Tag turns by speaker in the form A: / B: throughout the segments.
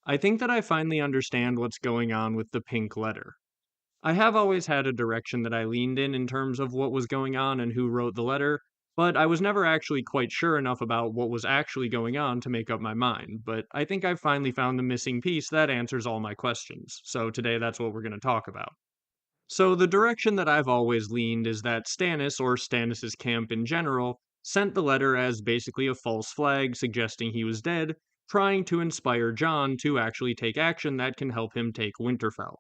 A: I think that I finally understand what's going on with the pink letter. I have always had a direction that I leaned in terms of what was going on and who wrote the letter, but I was never actually quite sure enough about what was actually going on to make up my mind. But I think I've finally found the missing piece that answers all my questions, so today that's what we're going to talk about. So, the direction that I've always leaned is that Stannis, or Stannis's camp in general, sent the letter as basically a false flag suggesting he was dead, trying to inspire Jon to actually take action that can help him take Winterfell.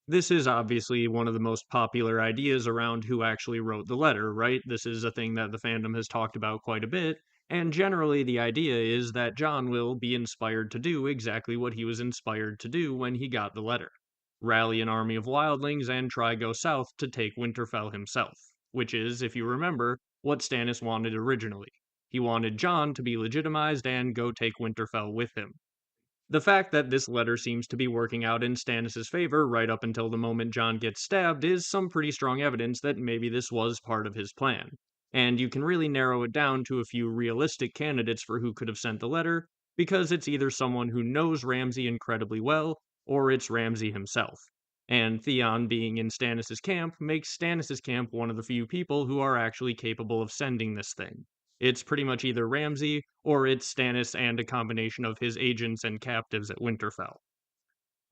A: This is obviously one of the most popular ideas around who actually wrote the letter, right? This is a thing that the fandom has talked about quite a bit, and generally the idea is that Jon will be inspired to do exactly what he was inspired to do when he got the letter: rally an army of wildlings and try go south to take Winterfell himself, which is, if you remember, what Stannis wanted originally. He wanted Jon to be legitimized and go take Winterfell with him. The fact that this letter seems to be working out in Stannis' favor right up until the moment Jon gets stabbed is some pretty strong evidence that maybe this was part of his plan. And you can really narrow it down to a few realistic candidates for who could have sent the letter, because it's either someone who knows Ramsay incredibly well, or it's Ramsay himself. And Theon being in Stannis' camp makes Stannis' camp one of the few people who are actually capable of sending this thing. It's pretty much either Ramsay or it's Stannis and a combination of his agents and captives at Winterfell.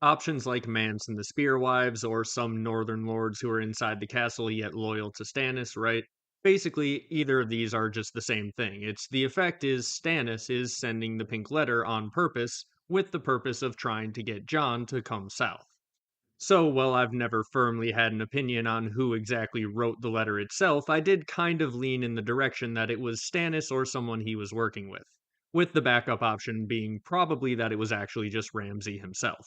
A: Options like Mance and the Spearwives, or some northern lords who are inside the castle yet loyal to Stannis, right? Basically, either of these are just the same thing. It's the effect is Stannis is sending the pink letter on purpose, with the purpose of trying to get Jon to come south. So, while I've never firmly had an opinion on who exactly wrote the letter itself, I did kind of lean in the direction that it was Stannis or someone he was working with the backup option being probably that it was actually just Ramsay himself.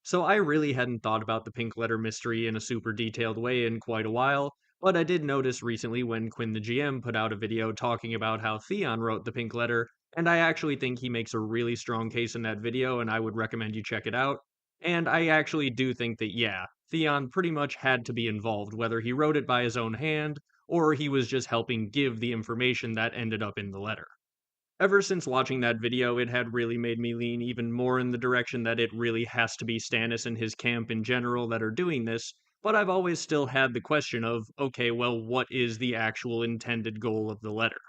A: So I really hadn't thought about the pink letter mystery in a super detailed way in quite a while, but I did notice recently when Quinn the GM put out a video talking about how Theon wrote the pink letter, and I actually think he makes a really strong case in that video, and I would recommend you check it out. And I actually do think that, yeah, Theon pretty much had to be involved, whether he wrote it by his own hand, or he was just helping give the information that ended up in the letter. Ever since watching that video, it had really made me lean even more in the direction that it really has to be Stannis and his camp in general that are doing this, but I've always still had the question of, okay, well, what is the actual intended goal of the letter?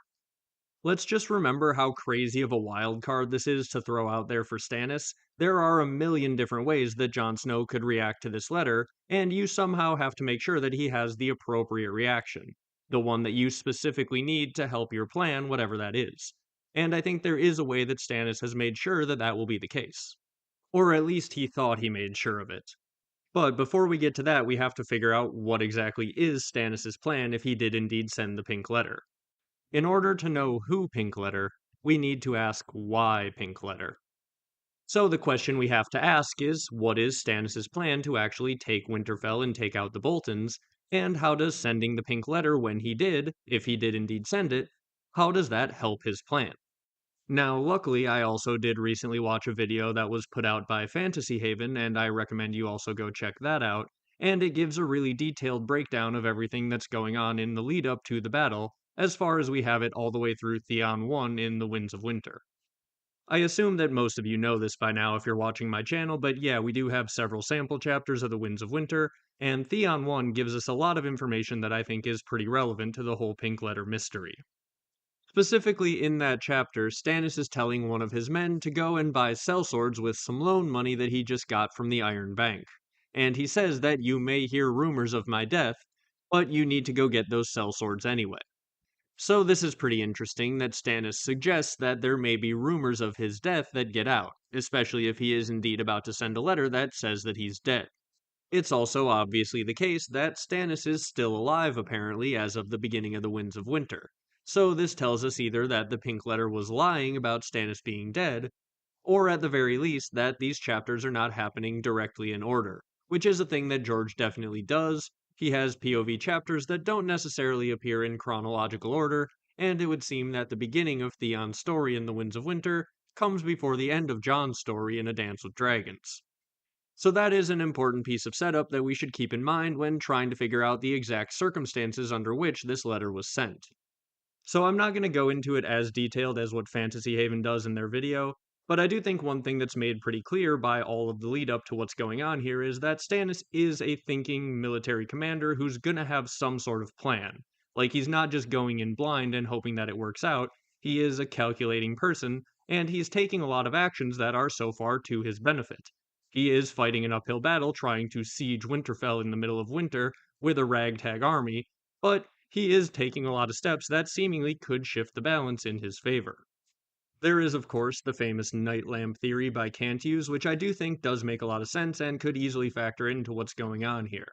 A: Let's just remember how crazy of a wild card this is to throw out there for Stannis. There are a million different ways that Jon Snow could react to this letter, and you somehow have to make sure that he has the appropriate reaction, the one that you specifically need to help your plan, whatever that is. And I think there is a way that Stannis has made sure that that will be the case. Or at least he thought he made sure of it. But before we get to that, we have to figure out what exactly is Stannis' plan if he did indeed send the pink letter. In order to know who pink letter, we need to ask why pink letter. So the question we have to ask is, what is Stannis' plan to actually take Winterfell and take out the Boltons, and how does sending the pink letter when he did, if he did indeed send it, how does that help his plan? Now, luckily, I also did recently watch a video that was put out by Fantasy Haven, and I recommend you also go check that out, and it gives a really detailed breakdown of everything that's going on in the lead up to the battle, as far as we have it all the way through Theon 1 in the Winds of Winter. I assume that most of you know this by now if you're watching my channel, but yeah, we do have several sample chapters of the Winds of Winter, and Theon 1 gives us a lot of information that I think is pretty relevant to the whole pink letter mystery. Specifically, in that chapter, Stannis is telling one of his men to go and buy sellswords with some loan money that he just got from the Iron Bank. And he says that you may hear rumors of my death, but you need to go get those sellswords anyway. So this is pretty interesting that Stannis suggests that there may be rumors of his death that get out, especially if he is indeed about to send a letter that says that he's dead. It's also obviously the case that Stannis is still alive apparently as of the beginning of the Winds of Winter. So this tells us either that the pink letter was lying about Stannis being dead, or at the very least that these chapters are not happening directly in order, which is a thing that George definitely does. He has POV chapters that don't necessarily appear in chronological order, and it would seem that the beginning of Theon's story in the Winds of Winter comes before the end of Jon's story in A Dance with Dragons. So that is an important piece of setup that we should keep in mind when trying to figure out the exact circumstances under which this letter was sent. So I'm not going to go into it as detailed as what Fantasy Haven does in their video, But I do think one thing that's made pretty clear by all of the lead up to what's going on here is that Stannis is a thinking military commander who's gonna have some sort of plan. Like, he's not just going in blind and hoping that it works out, he is a calculating person, and he's taking a lot of actions that are so far to his benefit. He is fighting an uphill battle trying to siege Winterfell in the middle of winter with a ragtag army, but he is taking a lot of steps that seemingly could shift the balance in his favor. There is, of course, the famous night lamp theory by Cantus, which I do think does make a lot of sense and could easily factor into what's going on here.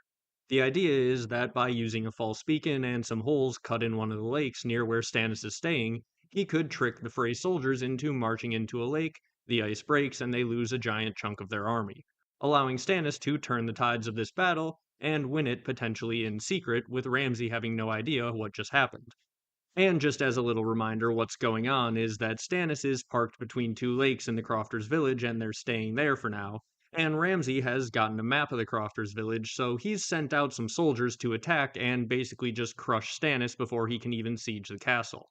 A: The idea is that by using a false beacon and some holes cut in one of the lakes near where Stannis is staying, he could trick the Frey soldiers into marching into a lake, the ice breaks, and they lose a giant chunk of their army, allowing Stannis to turn the tides of this battle and win it potentially in secret, with Ramsay having no idea what just happened. And just as a little reminder, what's going on is that Stannis is parked between two lakes in the Crofters village and they're staying there for now. And Ramsay has gotten a map of the Crofters village, so he's sent out some soldiers to attack and basically just crush Stannis before he can even siege the castle.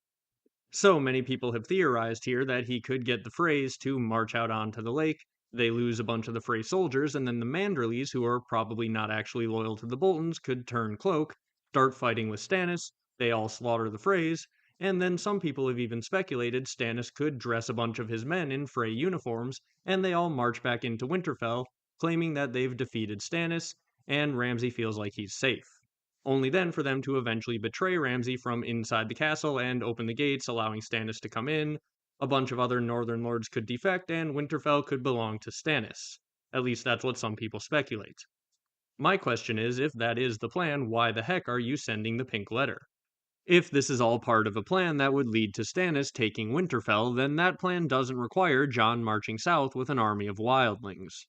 A: So many people have theorized here that he could get the Freys to march out onto the lake, they lose a bunch of the Frey soldiers, and then the Manderleys, who are probably not actually loyal to the Boltons, could turn cloak, start fighting with Stannis, they all slaughter the Freys, and then some people have even speculated Stannis could dress a bunch of his men in Frey uniforms, and they all march back into Winterfell, claiming that they've defeated Stannis, and Ramsay feels like he's safe. Only then for them to eventually betray Ramsay from inside the castle and open the gates, allowing Stannis to come in. A bunch of other northern lords could defect, and Winterfell could belong to Stannis. At least that's what some people speculate. My question is, if that is the plan, why the heck are you sending the pink letter? If this is all part of a plan that would lead to Stannis taking Winterfell, then that plan doesn't require Jon marching south with an army of wildlings.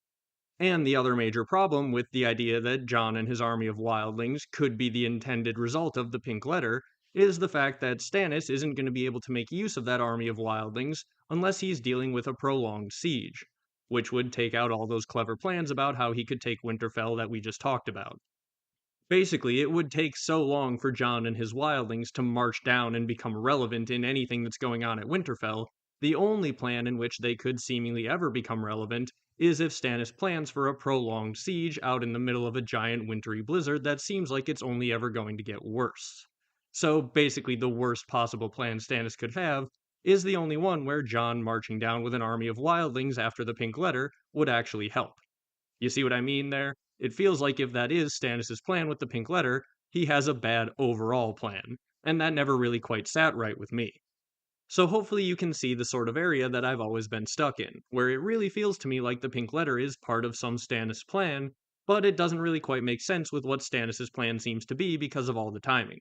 A: And the other major problem with the idea that Jon and his army of wildlings could be the intended result of the pink letter is the fact that Stannis isn't going to be able to make use of that army of wildlings unless he's dealing with a prolonged siege, which would take out all those clever plans about how he could take Winterfell that we just talked about. Basically, it would take so long for Jon and his wildlings to march down and become relevant in anything that's going on at Winterfell. The only plan in which they could seemingly ever become relevant is if Stannis plans for a prolonged siege out in the middle of a giant wintry blizzard that seems like it's only ever going to get worse. So basically, the worst possible plan Stannis could have is the only one where Jon marching down with an army of wildlings after the pink letter would actually help. You see what I mean there? It feels like if that is Stannis' plan with the pink letter, he has a bad overall plan, and that never really quite sat right with me. So hopefully you can see the sort of area that I've always been stuck in, where it really feels to me like the pink letter is part of some Stannis plan, but it doesn't really quite make sense with what Stannis' plan seems to be because of all the timing.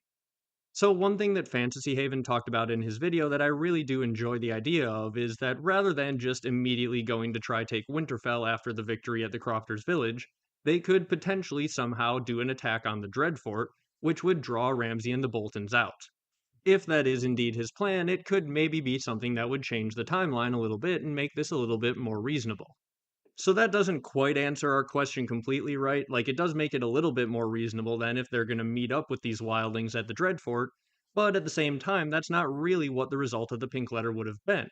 A: So one thing that Fantasy Haven talked about in his video that I really do enjoy the idea of is that rather than just immediately going to try take Winterfell after the victory at the Crofters village, they could potentially somehow do an attack on the Dreadfort, which would draw Ramsay and the Boltons out. If that is indeed his plan, it could maybe be something that would change the timeline a little bit and make this a little bit more reasonable. So that doesn't quite answer our question completely right. Like, it does make it a little bit more reasonable than if they're going to meet up with these wildlings at the Dreadfort, but at the same time, that's not really what the result of the pink letter would have been.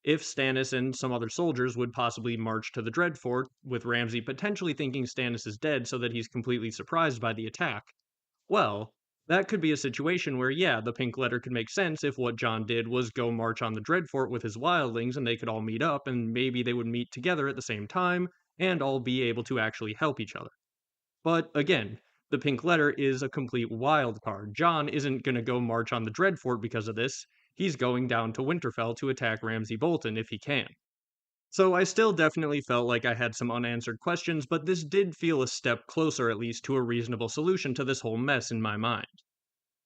A: If Stannis and some other soldiers would possibly march to the Dreadfort, with Ramsay potentially thinking Stannis is dead so that he's completely surprised by the attack, well, that could be a situation where, yeah, the pink letter could make sense if what Jon did was go march on the Dreadfort with his wildlings and they could all meet up and maybe they would meet together at the same time and all be able to actually help each other. But again, the pink letter is a complete wild card. Jon isn't going to go march on the Dreadfort because of this. He's going down to Winterfell to attack Ramsay Bolton if he can. So I still definitely felt like I had some unanswered questions, but this did feel a step closer at least to a reasonable solution to this whole mess in my mind.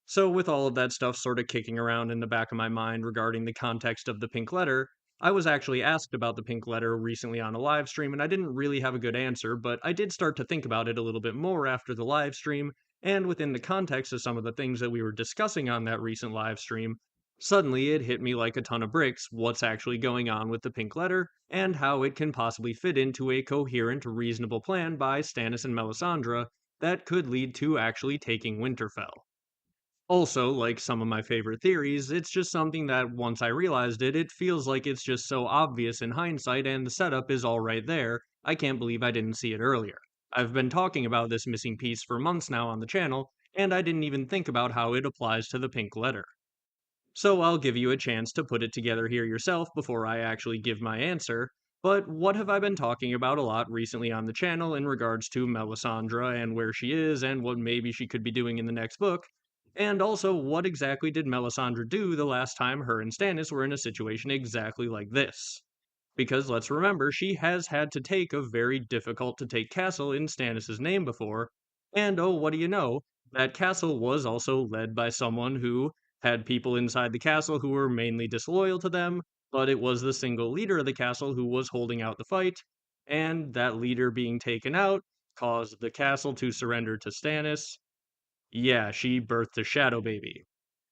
A: So, with all of that stuff sort of kicking around in the back of my mind regarding the context of the pink letter, I was actually asked about the pink letter recently on a live stream, and I didn't really have a good answer, but I did start to think about it a little bit more after the live stream, and within the context of some of the things that we were discussing on that recent live stream, suddenly it hit me like a ton of bricks what's actually going on with the pink letter, and how it can possibly fit into a coherent, reasonable plan by Stannis and Melisandre that could lead to actually taking Winterfell. Also, like some of my favorite theories, it's just something that once I realized it, it feels like it's just so obvious in hindsight and the setup is all right there. I can't believe I didn't see it earlier. I've been talking about this missing piece for months now on the channel, and I didn't even think about how it applies to the pink letter. So I'll give you a chance to put it together here yourself before I actually give my answer. But what have I been talking about a lot recently on the channel in regards to Melisandre and where she is and what maybe she could be doing in the next book? And also, what exactly did Melisandre do the last time her and Stannis were in a situation exactly like this? Because let's remember, she has had to take a very difficult to take castle in Stannis' name before, and oh, what do you know? That castle was also led by someone who had people inside the castle who were mainly disloyal to them, but it was the single leader of the castle who was holding out the fight, and that leader being taken out caused the castle to surrender to Stannis. Yeah, she birthed a shadow baby.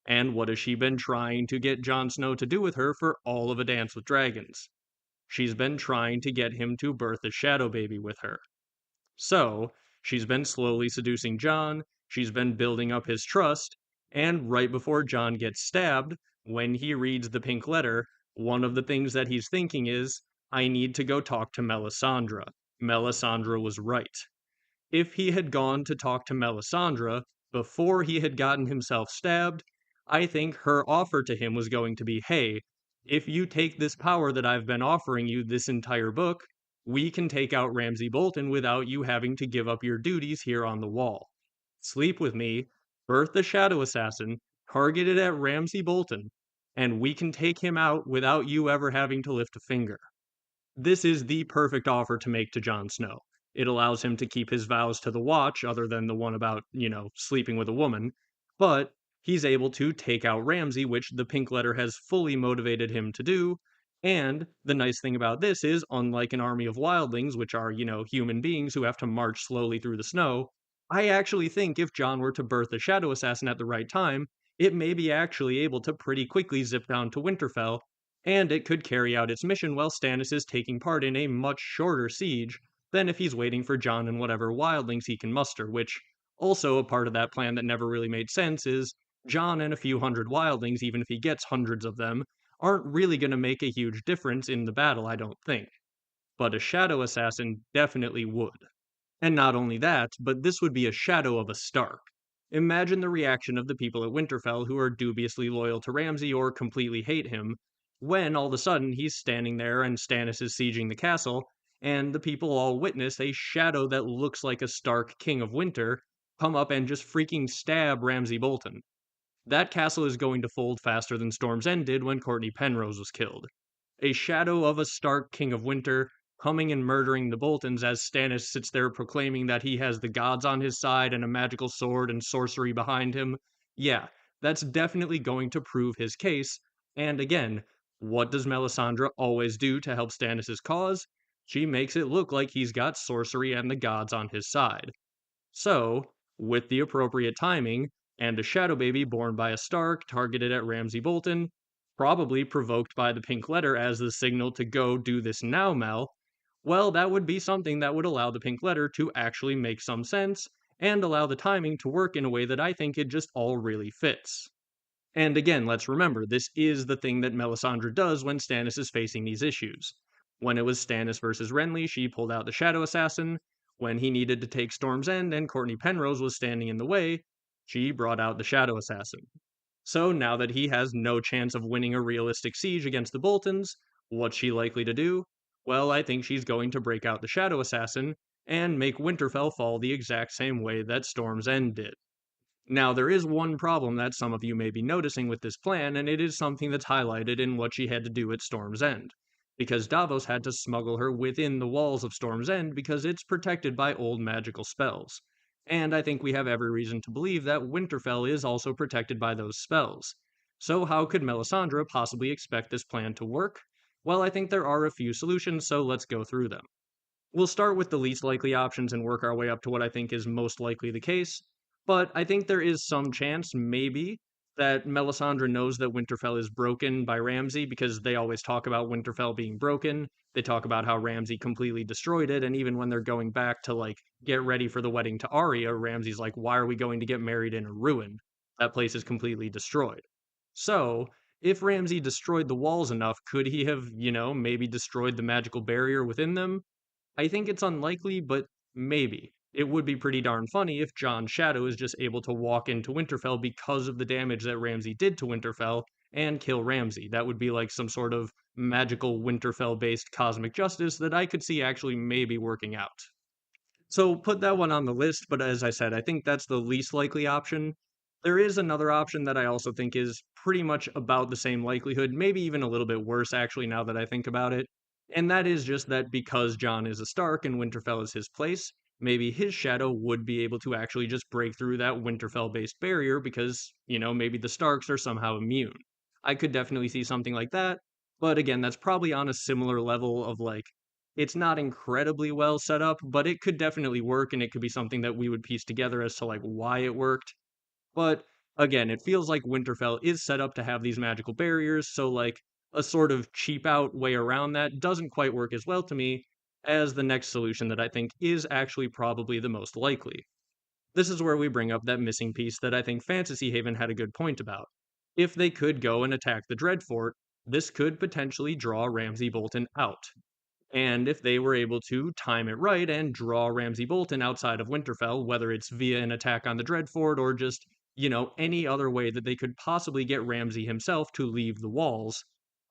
A: And what has she been trying to get Jon Snow to do with her for all of A Dance with Dragons? She's been trying to get him to birth a shadow baby with her. So, she's been slowly seducing Jon, she's been building up his trust, and right before Jon gets stabbed, when he reads the pink letter, one of the things that he's thinking is, I need to go talk to Melisandre. Melisandre was right. If he had gone to talk to Melisandre before he had gotten himself stabbed, I think her offer to him was going to be, hey, if you take this power that I've been offering you this entire book, we can take out Ramsay Bolton without you having to give up your duties here on the wall. Sleep with me, birth the Shadow Assassin, target it at Ramsay Bolton, and we can take him out without you ever having to lift a finger. This is the perfect offer to make to Jon Snow. It allows him to keep his vows to the Watch, other than the one about, sleeping with a woman, but he's able to take out Ramsay, which the pink letter has fully motivated him to do. And the nice thing about this is, unlike an army of wildlings, which are, human beings who have to march slowly through the snow, I actually think if Jon were to birth a Shadow Assassin at the right time, it may be actually able to pretty quickly zip down to Winterfell and it could carry out its mission while Stannis is taking part in a much shorter siege than if he's waiting for Jon and whatever wildlings he can muster, which also a part of that plan that never really made sense is Jon and a few hundred wildlings, even if he gets hundreds of them, aren't really going to make a huge difference in the battle, I don't think. But a shadow assassin definitely would. And not only that, but this would be a shadow of a Stark. Imagine the reaction of the people at Winterfell who are dubiously loyal to Ramsay or completely hate him, when all of a sudden he's standing there and Stannis is sieging the castle, and the people all witness a shadow that looks like a Stark King of Winter come up and just freaking stab Ramsay Bolton. That castle is going to fold faster than Storm's End did when Courtney Penrose was killed. A shadow of a Stark King of Winter coming and murdering the Boltons as Stannis sits there proclaiming that he has the gods on his side and a magical sword and sorcery behind him. Yeah, that's definitely going to prove his case. And again, what does Melisandre always do to help Stannis' cause? She makes it look like he's got sorcery and the gods on his side. So, with the appropriate timing, and a shadow baby born by a Stark targeted at Ramsay Bolton, probably provoked by the pink letter as the signal to go do this now, Mel, well, that would be something that would allow the pink letter to actually make some sense and allow the timing to work in a way that I think it just all really fits. And again, let's remember, this is the thing that Melisandre does when Stannis is facing these issues. When it was Stannis versus Renly, she pulled out the Shadow Assassin. When he needed to take Storm's End and Courtney Penrose was standing in the way, she brought out the Shadow Assassin. So now that he has no chance of winning a realistic siege against the Boltons, what's she likely to do? Well, I think she's going to break out the Shadow Assassin and make Winterfell fall the exact same way that Storm's End did. Now, there is one problem that some of you may be noticing with this plan, and it is something that's highlighted in what she had to do at Storm's End. Because Davos had to smuggle her within the walls of Storm's End because it's protected by old magical spells. And I think we have every reason to believe that Winterfell is also protected by those spells. So how could Melisandre possibly expect this plan to work? Well, I think there are a few solutions, so let's go through them. We'll start with the least likely options and work our way up to what I think is most likely the case. But I think there is some chance, maybe, that Melisandre knows that Winterfell is broken by Ramsay because they always talk about Winterfell being broken. They talk about how Ramsay completely destroyed it, and even when they're going back to like get ready for the wedding to Arya, Ramsay's like, "Why are we going to get married in a ruin?" That place is completely destroyed. So, if Ramsay destroyed the walls enough, could he have, maybe destroyed the magical barrier within them? I think it's unlikely, but maybe. It would be pretty darn funny if Jon's shadow is just able to walk into Winterfell because of the damage that Ramsay did to Winterfell and kill Ramsay. That would be like some sort of magical Winterfell based cosmic justice that I could see actually maybe working out. So put that one on the list, but as I said, I think that's the least likely option. There is another option that I also think is pretty much about the same likelihood, maybe even a little bit worse actually now that I think about it. And that is just that because Jon is a Stark and Winterfell is his place, maybe his shadow would be able to actually just break through that Winterfell based barrier because, maybe the Starks are somehow immune. I could definitely see something like that, but again, that's probably on a similar level of like it's not incredibly well set up, but it could definitely work, and it could be something that we would piece together as to, like, why it worked. But, again, it feels like Winterfell is set up to have these magical barriers, so, like, a sort of cheap out way around that doesn't quite work as well to me as the next solution that I think is actually probably the most likely. This is where we bring up that missing piece that I think Fantasy Haven had a good point about. If they could go and attack the Dreadfort, this could potentially draw Ramsay Bolton out. And if they were able to time it right and draw Ramsay Bolton outside of Winterfell, whether it's via an attack on the Dreadfort or just, any other way that they could possibly get Ramsay himself to leave the walls,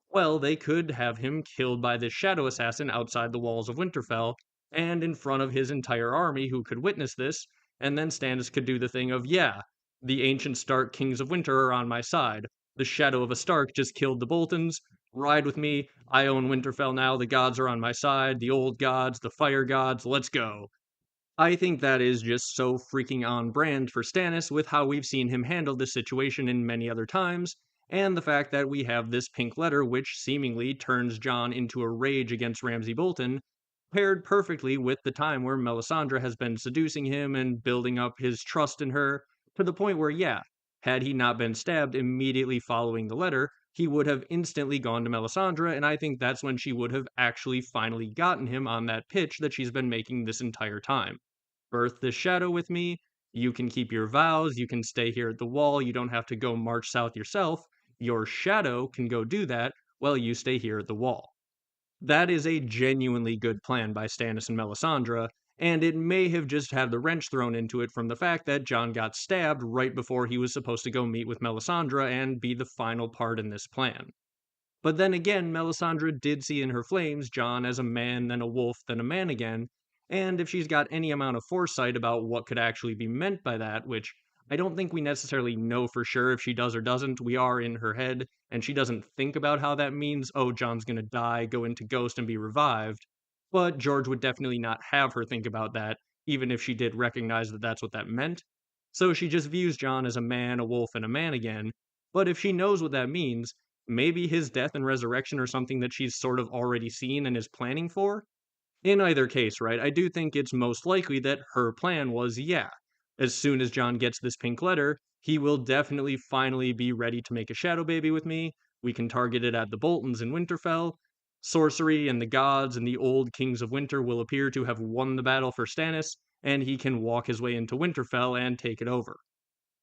A: well, they could have him killed by this shadow assassin outside the walls of Winterfell and in front of his entire army who could witness this, and then Stannis could do the thing of, yeah, the ancient Stark kings of winter are on my side. The shadow of a Stark just killed the Boltons. Ride with me. I own Winterfell now. The gods are on my side. The old gods, the fire gods. Let's go. I think that is just so freaking on brand for Stannis with how we've seen him handle this situation in many other times, and the fact that we have this pink letter which seemingly turns Jon into a rage against Ramsay Bolton, paired perfectly with the time where Melisandre has been seducing him and building up his trust in her, to the point where, yeah, had he not been stabbed immediately following the letter, he would have instantly gone to Melisandre, and I think that's when she would have actually finally gotten him on that pitch that she's been making this entire time. Birth this shadow with me. You can keep your vows. You can stay here at the wall. You don't have to go march south yourself. Your shadow can go do that while you stay here at the wall. That is a genuinely good plan by Stannis and Melisandre, and it may have just had the wrench thrown into it from the fact that Jon got stabbed right before he was supposed to go meet with Melisandre and be the final part in this plan. But then again, Melisandre did see in her flames Jon as a man, then a wolf, then a man again, and if she's got any amount of foresight about what could actually be meant by that, which I don't think we necessarily know for sure if she does or doesn't, we are in her head, and she doesn't think about how that means, oh, Jon's gonna die, go into Ghost, and be revived. But George would definitely not have her think about that, even if she did recognize that that's what that meant. So she just views Jon as a man, a wolf, and a man again. But if she knows what that means, maybe his death and resurrection are something that she's sort of already seen and is planning for? In either case, right, I do think it's most likely that her plan was, yeah, as soon as Jon gets this pink letter, he will definitely finally be ready to make a shadow baby with me. We can target it at the Boltons in Winterfell. Sorcery and the gods and the old kings of winter will appear to have won the battle for Stannis, and he can walk his way into Winterfell and take it over.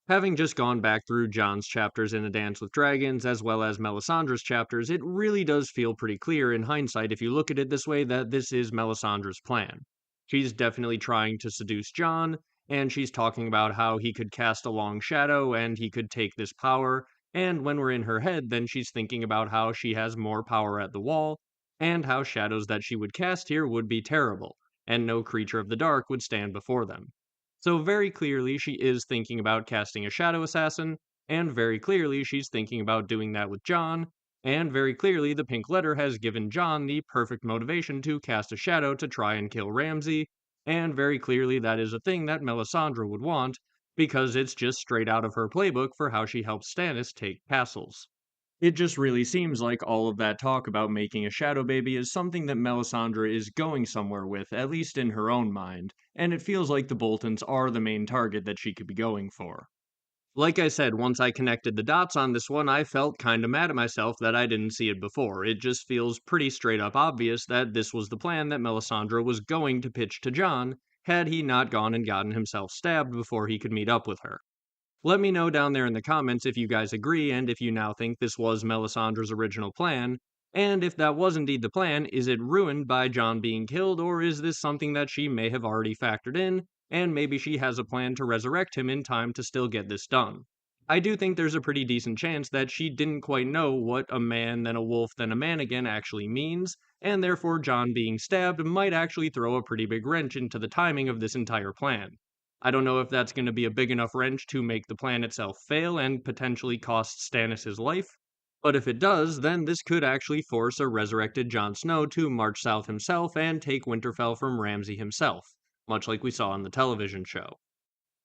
A: Having just gone back through Jon's chapters in A Dance with Dragons as well as Melisandre's chapters, it really does feel pretty clear in hindsight if you look at it this way that this is Melisandre's plan. She's definitely trying to seduce Jon, and she's talking about how he could cast a long shadow and he could take this power, and when we're in her head, then she's thinking about how she has more power at the wall, and how shadows that she would cast here would be terrible, and no creature of the dark would stand before them. So very clearly she is thinking about casting a shadow assassin, and very clearly she's thinking about doing that with Jon, and very clearly the pink letter has given Jon the perfect motivation to cast a shadow to try and kill Ramsay, and very clearly that is a thing that Melisandre would want, because it's just straight out of her playbook for how she helps Stannis take castles. It just really seems like all of that talk about making a shadow baby is something that Melisandre is going somewhere with, at least in her own mind, and it feels like the Boltons are the main target that she could be going for. Like I said, once I connected the dots on this one, I felt kinda mad at myself that I didn't see it before. It just feels pretty straight up obvious that this was the plan that Melisandre was going to pitch to Jon, had he not gone and gotten himself stabbed before he could meet up with her. Let me know down there in the comments if you guys agree and if you now think this was Melisandre's original plan. And if that was indeed the plan, is it ruined by Jon being killed, or is this something that she may have already factored in, and maybe she has a plan to resurrect him in time to still get this done? I do think there's a pretty decent chance that she didn't quite know what a man, then a wolf, then a man again actually means, and therefore Jon being stabbed might actually throw a pretty big wrench into the timing of this entire plan. I don't know if that's going to be a big enough wrench to make the plan itself fail and potentially cost Stannis his life, but if it does, then this could actually force a resurrected Jon Snow to march south himself and take Winterfell from Ramsay himself, much like we saw on the television show.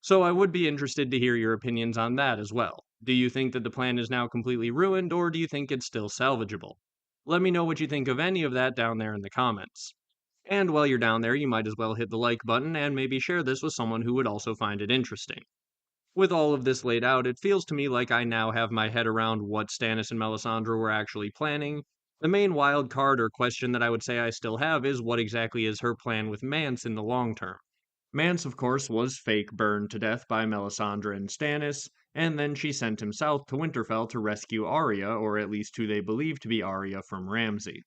A: So I would be interested to hear your opinions on that as well. Do you think that the plan is now completely ruined, or do you think it's still salvageable? Let me know what you think of any of that down there in the comments. And while you're down there, you might as well hit the like button and maybe share this with someone who would also find it interesting. With all of this laid out, it feels to me like I now have my head around what Stannis and Melisandre were actually planning. The main wild card or question that I would say I still have is what exactly is her plan with Mance in the long term. Mance, of course, was fake burned to death by Melisandre and Stannis, and then she sent him south to Winterfell to rescue Arya, or at least who they believe to be Arya, from Ramsay.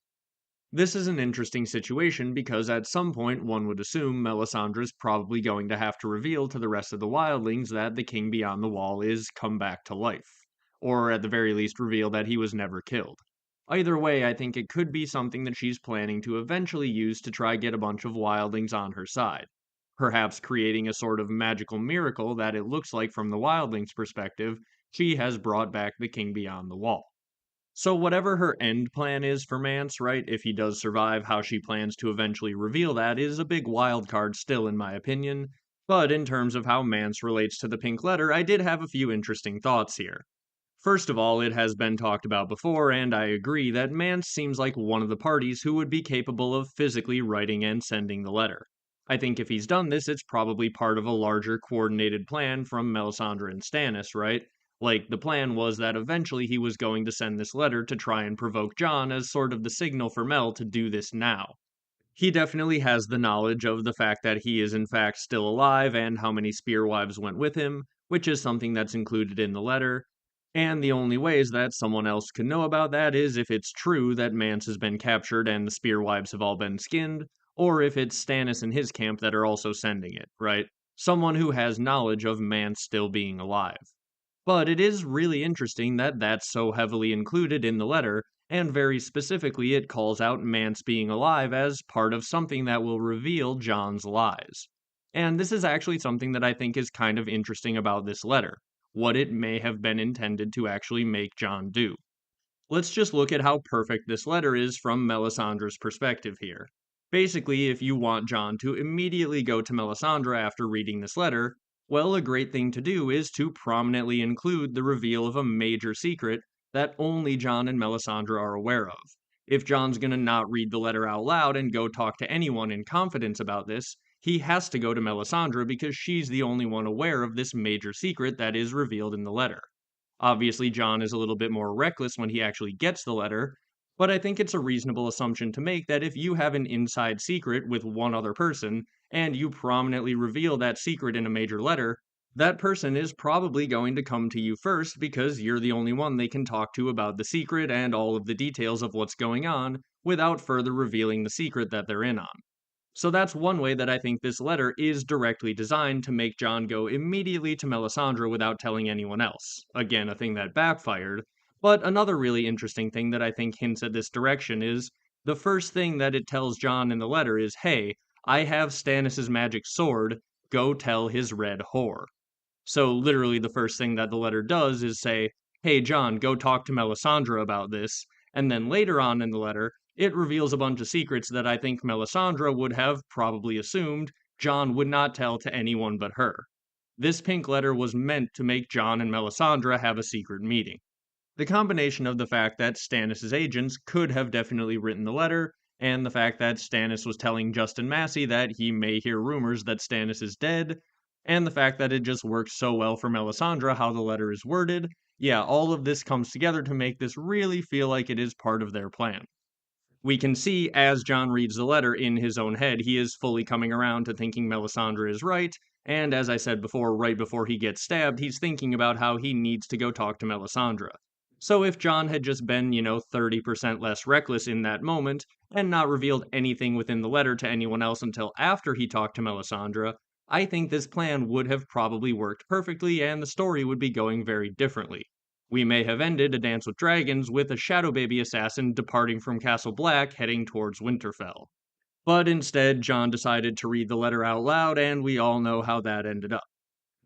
A: This is an interesting situation because at some point one would assume Melisandre's probably going to have to reveal to the rest of the wildlings that the king beyond the wall is come back to life, or at the very least reveal that he was never killed. Either way, I think it could be something that she's planning to eventually use to try get a bunch of wildlings on her side, perhaps creating a sort of magical miracle that it looks like from the wildlings' perspective she has brought back the king beyond the wall. So whatever her end plan is for Mance, right, if he does survive, how she plans to eventually reveal that is a big wild card still in my opinion. But in terms of how Mance relates to the pink letter, I did have a few interesting thoughts here. First of all, it has been talked about before, and I agree that Mance seems like one of the parties who would be capable of physically writing and sending the letter. I think if he's done this, it's probably part of a larger coordinated plan from Melisandre and Stannis, right? Like, the plan was that eventually he was going to send this letter to try and provoke Jon as sort of the signal for Mel to do this now. He definitely has the knowledge of the fact that he is in fact still alive and how many spearwives went with him, which is something that's included in the letter. And the only ways that someone else could know about that is if it's true that Mance has been captured and the spearwives have all been skinned, or if it's Stannis and his camp that are also sending it, right? Someone who has knowledge of Mance still being alive. But it is really interesting that that's so heavily included in the letter, and very specifically it calls out Mance being alive as part of something that will reveal Jon's lies. And this is actually something that I think is kind of interesting about this letter, what it may have been intended to actually make Jon do. Let's just look at how perfect this letter is from Melisandre's perspective here. Basically, if you want Jon to immediately go to Melisandre after reading this letter, well, a great thing to do is to prominently include the reveal of a major secret that only Jon and Melisandre are aware of. If Jon's gonna not read the letter out loud and go talk to anyone in confidence about this, he has to go to Melisandre because she's the only one aware of this major secret that is revealed in the letter. Obviously, Jon is a little bit more reckless when he actually gets the letter, but I think it's a reasonable assumption to make that if you have an inside secret with one other person, and you prominently reveal that secret in a major letter, that person is probably going to come to you first because you're the only one they can talk to about the secret and all of the details of what's going on without further revealing the secret that they're in on. So that's one way that I think this letter is directly designed to make Jon go immediately to Melisandre without telling anyone else. Again, a thing that backfired. But another really interesting thing that I think hints at this direction is the first thing that it tells Jon in the letter is, hey, I have Stannis' magic sword, go tell his red whore. So literally the first thing that the letter does is say, hey Jon, go talk to Melisandre about this, and then later on in the letter, it reveals a bunch of secrets that I think Melisandre would have probably assumed Jon would not tell to anyone but her. This pink letter was meant to make Jon and Melisandre have a secret meeting. The combination of the fact that Stannis' agents could have definitely written the letter, and the fact that Stannis was telling Justin Massey that he may hear rumors that Stannis is dead, and the fact that it just works so well for Melisandre how the letter is worded, yeah, all of this comes together to make this really feel like it is part of their plan. We can see as Jon reads the letter in his own head, he is fully coming around to thinking Melisandre is right, And as I said before, right before he gets stabbed, he's thinking about how he needs to go talk to Melisandre. So if Jon had just been, 30% less reckless in that moment, and not revealed anything within the letter to anyone else until after he talked to Melisandre, I think this plan would have probably worked perfectly and the story would be going very differently. We may have ended A Dance with Dragons with a Shadow Baby assassin departing from Castle Black heading towards Winterfell. But instead, Jon decided to read the letter out loud, and we all know how that ended up.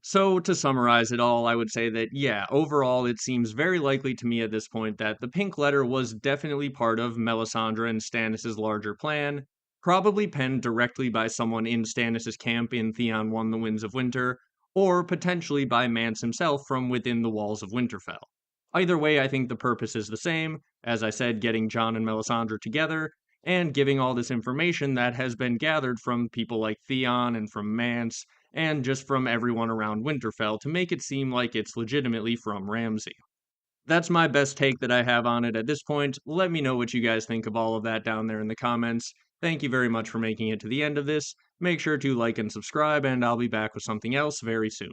A: So, to summarize it all, I would say that, yeah, overall, it seems very likely to me at this point that the pink letter was definitely part of Melisandre and Stannis' larger plan, probably penned directly by someone in Stannis' camp in Theon Won the Winds of Winter, or potentially by Mance himself from within the walls of Winterfell. Either way, I think the purpose is the same, as I said, getting Jon and Melisandre together, and giving all this information that has been gathered from people like Theon and from Mance, and just from everyone around Winterfell to make it seem like it's legitimately from Ramsay. That's my best take that I have on it at this point. Let me know what you guys think of all of that down there in the comments. Thank you very much for making it to the end of this. Make sure to like and subscribe, and I'll be back with something else very soon.